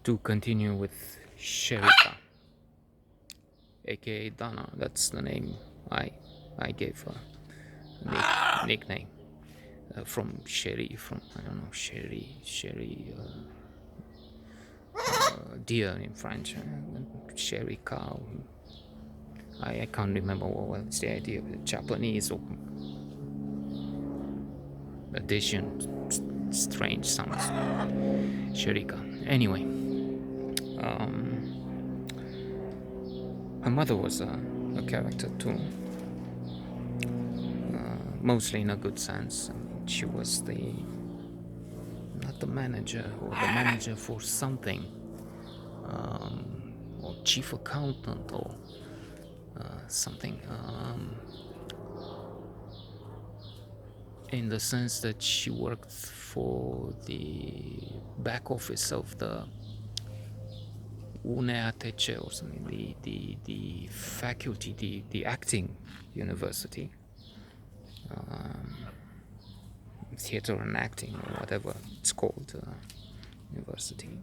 to continue with Sherika, aka Dana. That's the name I gave her, nickname from Sherry, from I don't know Sherry, deer in French, Sherry cow. I can't remember what was the idea of the Japanese or addition, strange sounds. Sherika. Anyway, her mother was a character too, mostly in a good sense. I mean, she was not the manager or the manager for something, or chief accountant or something, in the sense that she worked for the back office of the UNEATC or something, the faculty, the acting university, theater and acting or whatever it's called, university.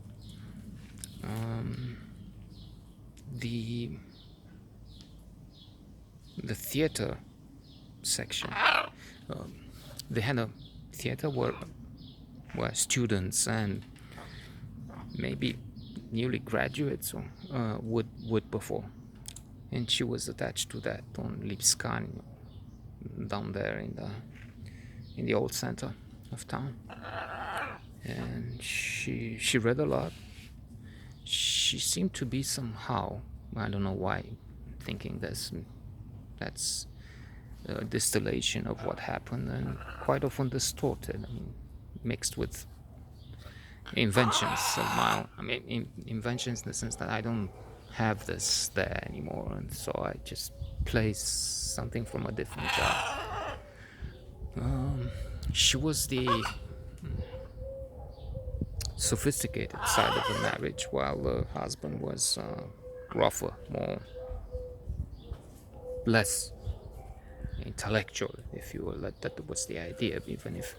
The theater section, they had a theater where students and maybe newly graduates would perform, and she was attached to that on Lipskan, down there in the old center of town. And she read a lot. She seemed to be somehow, I don't know why, thinking that's a distillation of what happened, and quite often distorted. I mean, mixed with inventions of my own. I mean, inventions in the sense that I don't have this there anymore, and so I just play something from a different job. She was the sophisticated side of the marriage, while the husband was rougher, less intellectual, if you will. That was the idea, even if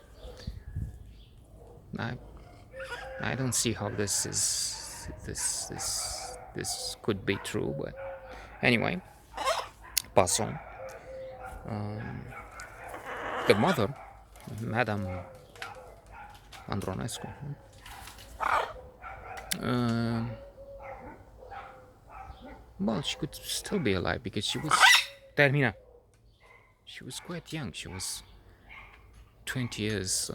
I don't see how this could be true, but anyway, pass on. The mother, Madame Andronescu, well, she could still be alive because she was Termina. She was quite young. She was 20 years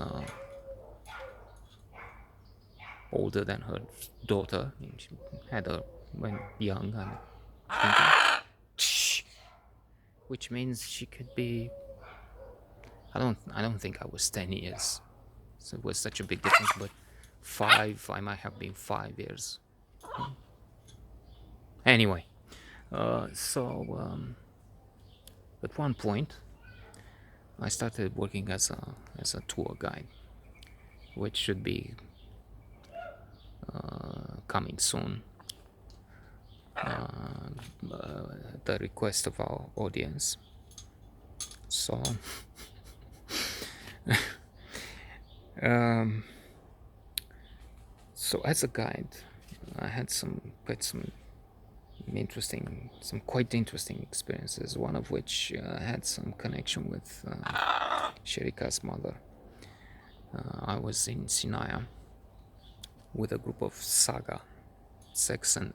older than her daughter. I mean, she had her when young, which means she could be. I don't think I was 10 years, so it was such a big difference. But 5, I might have been 5 years. Anyway, so at one point, I started working as a tour guide, which should be coming soon, at the request of our audience. So so as a guide, I had some quite interesting experiences, one of which had some connection with Sherika's mother. I was in Sinaia with a group of Saga, Sex and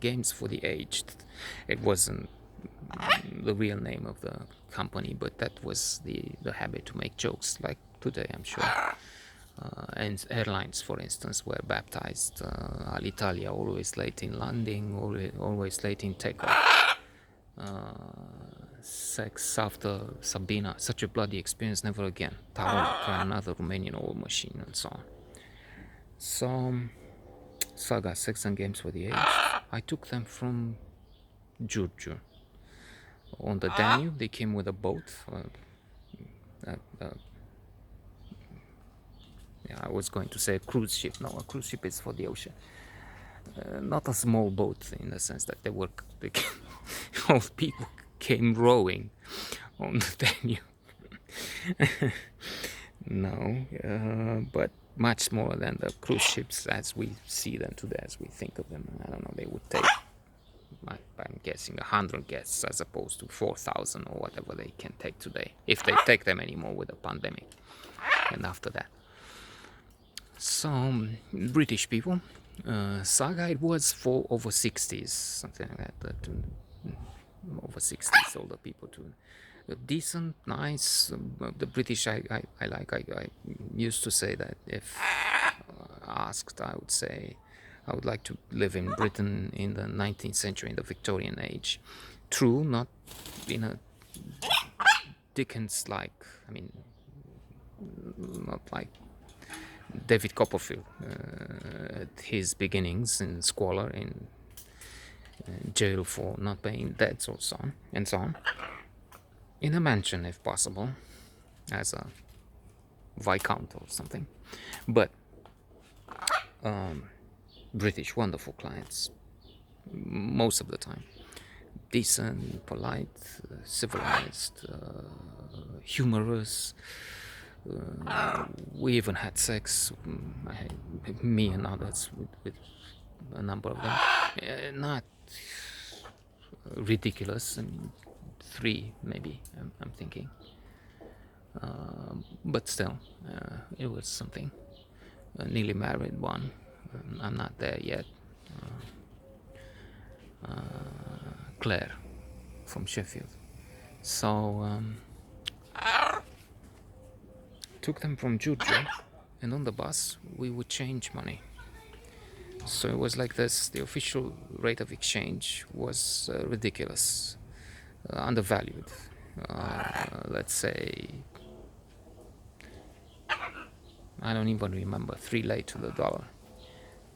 Games for the Aged. It wasn't the real name of the company, but that was the habit to make jokes, like today, I'm sure. And airlines, for instance, were baptized Alitalia, always late in landing, always late in takeoff. Sex after Sabina, such a bloody experience, never again. Taron, another Romanian old machine, and so on. So, Saga, Sex and Games for the Aged. I took them from Giurgiu. On the Danube, they came with a boat. I was going to say a cruise ship. No, a cruise ship is for the ocean. Not a small boat, in the sense that old people came rowing on the Danube. No, but much smaller than the cruise ships as we see them today, as we think of them. I don't know, they would take, I'm guessing, 100 guests as opposed to 4,000 or whatever they can take today, if they take them anymore with the pandemic and after that. So, British people, Saga, it was for over 60s, something like that, over 60s, older people too. Decent, nice. The British I like. I used to say that if asked, I would say I would like to live in Britain in the 19th century, in the Victorian age. True, not in a Dickens-like, I mean, not like David Copperfield at his beginnings in squalor, in jail for not paying debts or so on, and so on. In a mansion, if possible, as a viscount or something. But British, wonderful clients, most of the time. Decent, polite, civilized, humorous. We even had sex, me and others, with a number of them. Not ridiculous, and 3 maybe, I'm thinking. But still, it was something. A nearly married one. I'm not there yet. Claire from Sheffield. So took them from Juju, and on the bus we would change money. So it was like this. The official rate of exchange was ridiculous, undervalued. Let's say, I don't even remember, 3 lei to the dollar.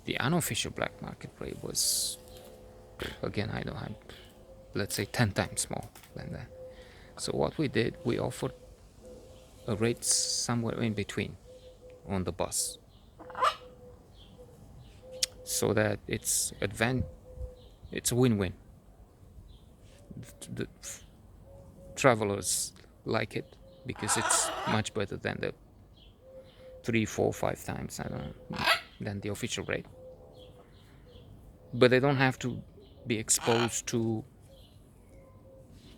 The unofficial black market rate was, again, I don't have, let's say 10 times more than that. So what we did, we offered a rate somewhere in between on the bus, so that it's a win-win. The travelers like it because it's much better than the 3, 4, 5 times, I don't know, than the official rate. But they don't have to be exposed to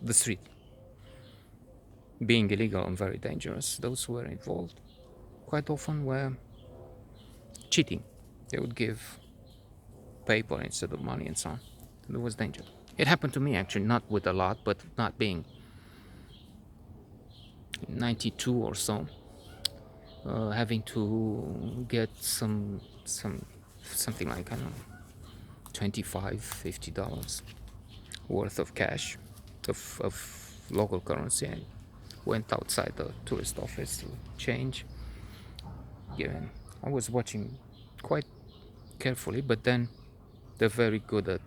the street being illegal and very dangerous. Those who were involved quite often were cheating. They would give paper instead of money and so on. There was danger. It happened to me actually, not with a lot, but not being 92 or so, having to get something like, I don't know, $25, $50 worth of cash, of local currency. I went outside the tourist office to change. Yeah, I was watching quite carefully, but then they're very good at,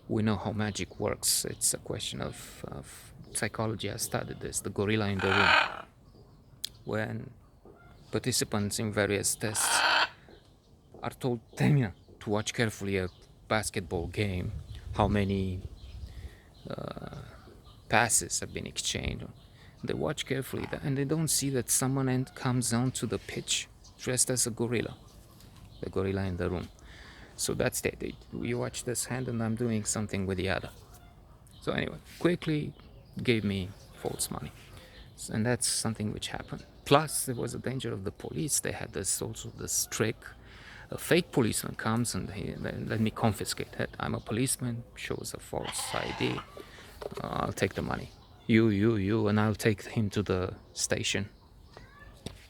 we know how magic works. It's a question of psychology. I studied this, the gorilla in the room. When participants in various tests are told, Temia, to watch carefully a basketball game, how many passes have been exchanged. They watch carefully and they don't see that someone comes onto the pitch dressed as a gorilla, the gorilla in the room. So that's it. You watch this hand and I'm doing something with the other. So anyway, quickly gave me false money. And that's something which happened. Plus, there was a danger of the police. They had this trick. A fake policeman comes and he let me confiscate it. I'm a policeman, shows a false ID. I'll take the money. You, and I'll take him to the station.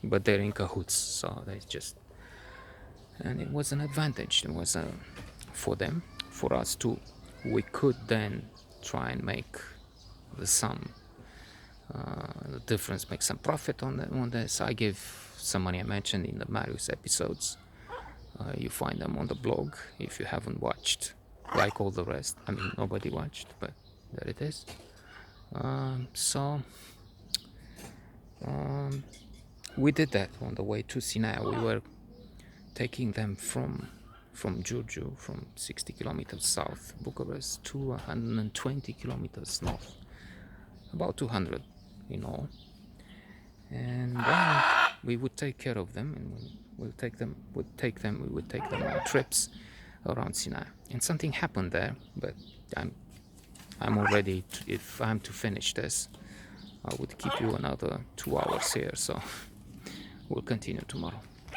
But they're in cahoots, so they just... And it was an advantage. It was for them, for us too. We could then try and make the sum, the difference, make some profit on this. I gave some money, I mentioned in the Marius episodes. You find them on the blog if you haven't watched, like all the rest. I mean, nobody watched, but there it is. We did that on the way to Sinai. We were taking them from Giurgiu, from 60 kilometers south, Bucharest, to 120 kilometers north, about 200 in all. And then we would take care of them, and we would take them on trips around Sinai. And something happened there, but I'm already, if I'm to finish this, I would keep you another 2 hours here, so we'll continue tomorrow.